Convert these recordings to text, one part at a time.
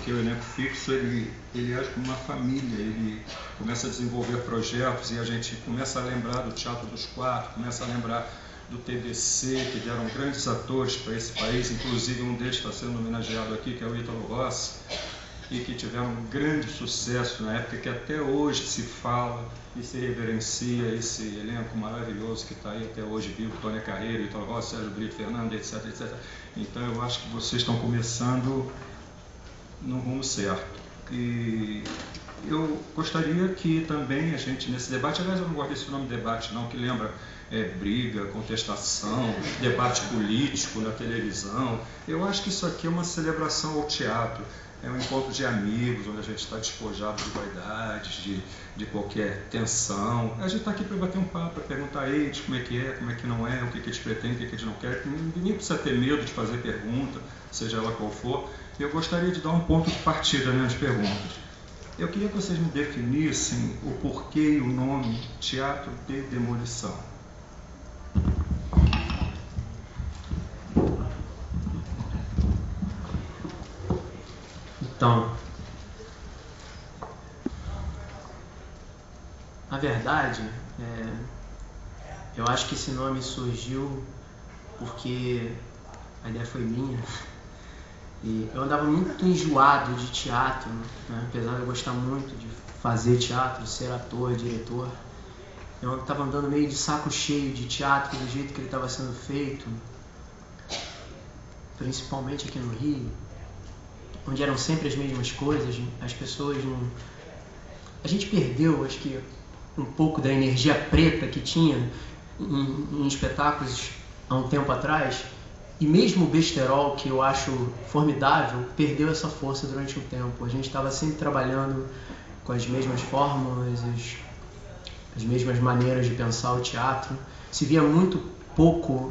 porque o elenco fixo ele age como uma família, ele começa a desenvolver projetos e a gente começa a lembrar do Teatro dos Quatro, começa a lembrar do TBC, que deram grandes atores para esse país, inclusive um deles está sendo homenageado aqui, que é o Ítalo Rossi, e que tiveram um grande sucesso na época, que até hoje se fala e se reverencia esse elenco maravilhoso que está aí até hoje vivo, Tônia Carreiro, Ítalo Rossi, Sérgio Brito, Fernando, etc, etc. Então eu acho que vocês estão começando no rumo certo. E eu gostaria que também a gente, nesse debate, aliás eu não gosto desse nome debate não, que lembra briga, contestação, debate político na televisão. Eu acho que isso aqui é uma celebração ao teatro, é um encontro de amigos, onde a gente está despojado de vaidades, de qualquer tensão. A gente está aqui para bater um papo, para perguntar a eles como é, como é que não é, o que eles pretendem, o que eles não querem. Ninguém precisa ter medo de fazer pergunta, seja ela qual for. Eu gostaria de dar um ponto de partida nas perguntas. Eu queria que vocês me definissem o porquê e o nome Teatro de Demolição. Então, na verdade, eu acho que esse nome surgiu porque a ideia foi minha. E eu andava muito enjoado de teatro, né? Apesar de eu gostar muito de fazer teatro, ser ator, diretor. Eu estava andando meio de saco cheio de teatro do jeito que ele estava sendo feito, principalmente aqui no Rio, onde eram sempre as mesmas coisas, as pessoas não... A gente perdeu, acho que, um pouco da energia preta que tinha em espetáculos há um tempo atrás, e mesmo o besterol, que eu acho formidável, perdeu essa força durante um tempo. A gente estava sempre trabalhando com as mesmas fórmulas, as mesmas maneiras de pensar o teatro. Se via muito pouco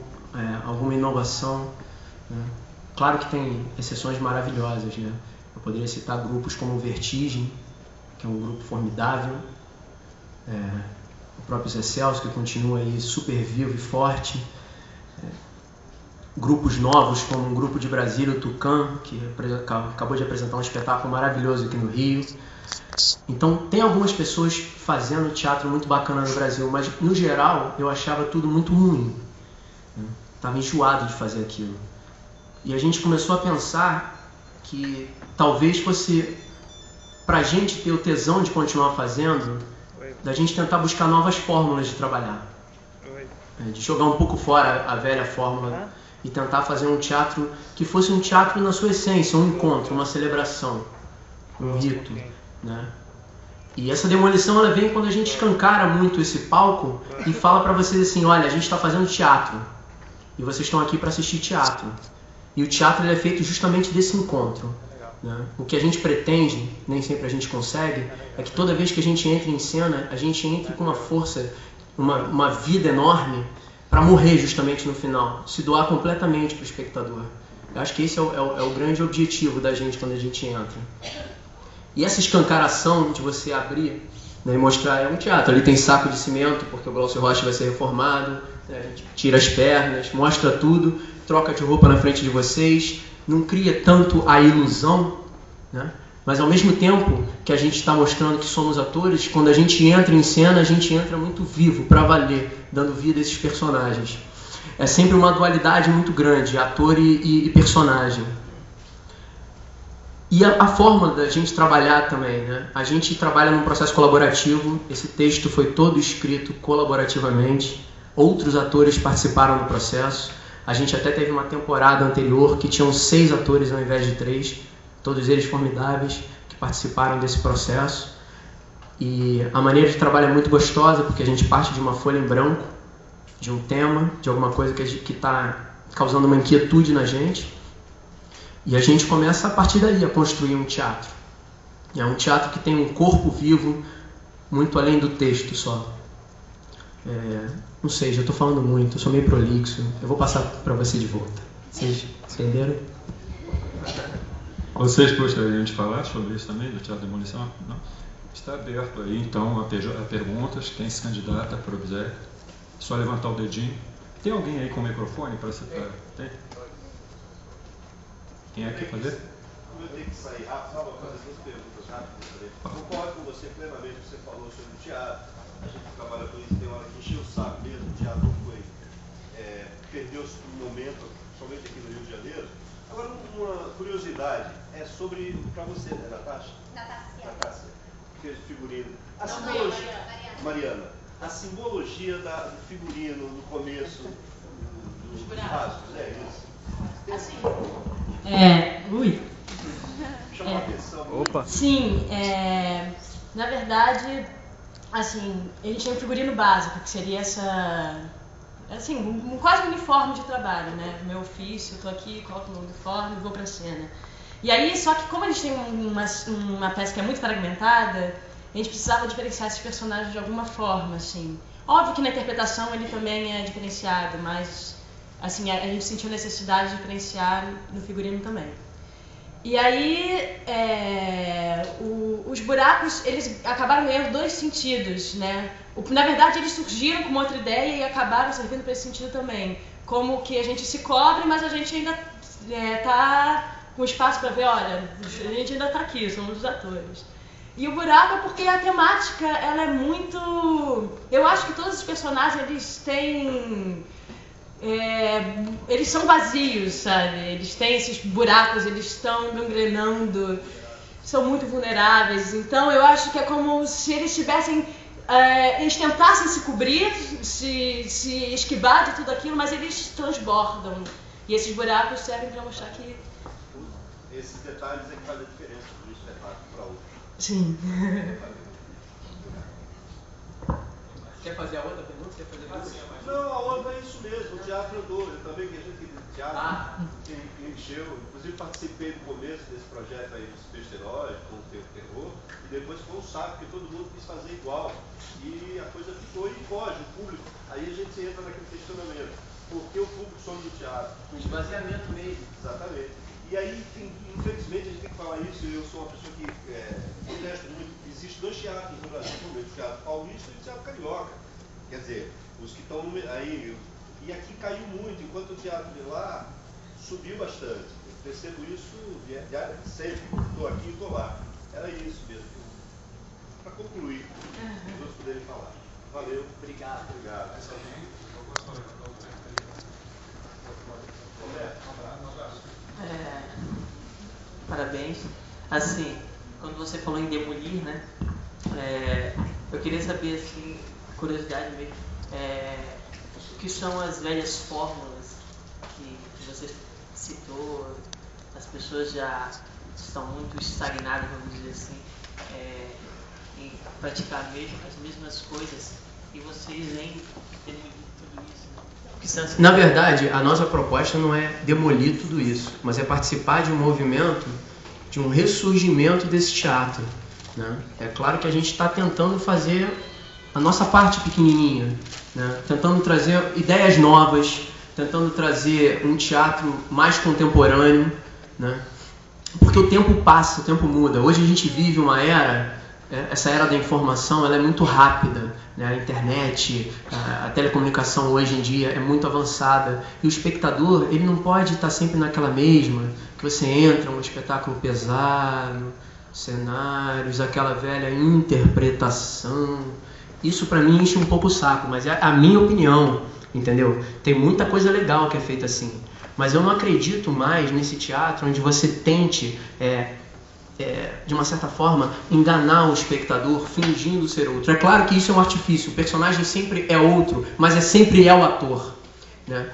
alguma inovação, né? Claro que tem exceções maravilhosas, né? Eu poderia citar grupos como o Vertigem, que é um grupo formidável, o próprio Zé Celso, que continua aí super vivo e forte, grupos novos como um grupo de Brasília, o Tucán, que acabou de apresentar um espetáculo maravilhoso aqui no Rio. Então tem algumas pessoas fazendo teatro muito bacana no Brasil, mas no geral eu achava tudo muito ruim, né? Estava enjoado de fazer aquilo. E a gente começou a pensar que talvez fosse para a gente ter o tesão de continuar fazendo, da gente tentar buscar novas fórmulas de trabalhar, de jogar um pouco fora a velha fórmula e tentar fazer um teatro que fosse um teatro na sua essência, um encontro, uma celebração, um rito, né? E essa demolição ela vem quando a gente escancara muito esse palco e fala para vocês assim: olha, a gente está fazendo teatro e vocês estão aqui para assistir teatro. E o teatro ele é feito justamente desse encontro, né? O que a gente pretende, nem sempre a gente consegue, é que toda vez que a gente entra em cena, a gente entre com uma força, uma vida enorme para morrer justamente no final, se doar completamente para o espectador. Eu acho que esse é o grande objetivo da gente quando a gente entra. E essa escancaração de você abrir, né, e mostrar, é um teatro, ali tem saco de cimento, porque o Glaucio Rocha vai ser reformado, né, a gente tira as pernas, mostra tudo, troca de roupa na frente de vocês, não cria tanto a ilusão, né? Mas ao mesmo tempo que a gente está mostrando que somos atores, quando a gente entra em cena, a gente entra muito vivo, para valer, dando vida a esses personagens. É sempre uma dualidade muito grande, ator e personagem. E a forma da gente trabalhar também, né? A gente trabalha num processo colaborativo, esse texto foi todo escrito colaborativamente, outros atores participaram do processo. A gente até teve uma temporada anterior que tinham 6 atores ao invés de 3, todos eles formidáveis, que participaram desse processo. E a maneira de trabalho é muito gostosa, porque a gente parte de uma folha em branco, de um tema, de alguma coisa que está causando uma inquietude na gente. E a gente começa a partir daí a construir um teatro. É um teatro que tem um corpo vivo, muito além do texto só. Não sei, já estou falando muito, eu sou meio prolixo. Eu vou passar para você de volta. Vocês entenderam? Vocês gostariam de falar sobre isso também, do Teatro de Demolição? Não? Está aberto aí, então, a perguntas. Quem se candidata, por obséquio, só levantar o dedinho. Tem alguém aí com o microfone para citar? Tem? Quem é que quer fazer? como eu tenho que sair rápido, só vou fazer duas perguntas rápidas. Concordo com você plenamente, você falou sobre o teatro. A gente trabalha com isso, tem hora que encheu o saco mesmo, o teatro foi, perdeu o momento, somente aqui no Rio de Janeiro. Agora, uma curiosidade é sobre, para você, né, Natasha? Natasha, fez figurino. A simbologia, Mariana, a simbologia do figurino no começo dos rasgos, é isso? Assim, Chama a atenção. Opa! sim, na verdade, assim, a gente tem um figurino básico, que seria quase um uniforme de trabalho, né? Meu ofício, eu tô aqui, coloco meu uniforme e vou pra cena. E aí, só que como a gente tem uma peça que é muito fragmentada, a gente precisava diferenciar esses personagens de alguma forma, assim. Óbvio que na interpretação ele também é diferenciado, mas assim, a gente sentiu necessidade de diferenciar no figurino também. E aí, os buracos, eles acabaram ganhando dois sentidos, né? Na verdade, eles surgiram com uma outra ideia e acabaram servindo para esse sentido também. Como que a gente se cobre, mas a gente ainda está com espaço para ver, olha, a gente ainda está aqui, somos os atores. E o buraco é porque a temática, ela é muito... Eu acho que todos os personagens, eles têm... eles são vazios, sabe? Eles têm esses buracos, eles estão gangrenando, são muito vulneráveis. Então eu acho que é como se eles tivessem... eles tentassem se cobrir, se esquivar de tudo aquilo, mas eles transbordam. E esses buracos servem para mostrar que... Esses detalhes é que fazem a diferença de um espetáculo para outro. Sim. Quer fazer a outra pergunta? Quer fazer duas? Não, a outra é isso mesmo, o teatro andou. Eu também, que a gente de teatro que encheu. Inclusive participei do começo desse projeto aí dos besteróis, com o terror, e depois foi um saco, porque todo mundo quis fazer igual. E a coisa ficou e foge, o público. Aí a gente entra naquele questionamento. Por que o público some do teatro? Um esvaziamento mesmo. Exatamente. E aí, infelizmente, a gente tem que falar isso, e eu sou uma pessoa que protesto muito. Existem dois teatros no Brasil, o teatro paulista e o teatro carioca. Quer dizer, os que estão aí. E aqui caiu muito, enquanto o teatro de lá subiu bastante. Eu percebo isso sempre. Estou aqui e estou lá. Era isso mesmo. Para concluir, os outros poderem falar. Valeu. Obrigado. Obrigado. Parabéns. Assim, quando você falou em demolir, né? Eu queria saber, assim, curiosidade mesmo, o que são as velhas fórmulas que você citou? As pessoas já estão muito estagnadas, vamos dizer assim, em praticar as mesmas coisas, e vocês vêm demolir tudo isso. Na verdade, a nossa proposta não é demolir tudo isso, mas é participar de um movimento, de um ressurgimento desse teatro, né? É claro que a gente está tentando fazer a nossa parte pequenininha, né? Tentando trazer ideias novas, tentando trazer um teatro mais contemporâneo, né? Porque o tempo passa, o tempo muda. Hoje a gente vive uma era... Essa era da informação, ela é muito rápida, né? A internet, a telecomunicação hoje em dia é muito avançada, e o espectador, ele não pode estar sempre naquela mesma, que você entra, um espetáculo pesado, cenários, aquela velha interpretação. Isso para mim enche um pouco o saco, mas é a minha opinião, entendeu? Tem muita coisa legal que é feita assim, mas eu não acredito mais nesse teatro onde você tente... de uma certa forma, enganar o espectador fingindo ser outro. É claro que isso é um artifício, o personagem sempre é outro, mas sempre é o ator, né?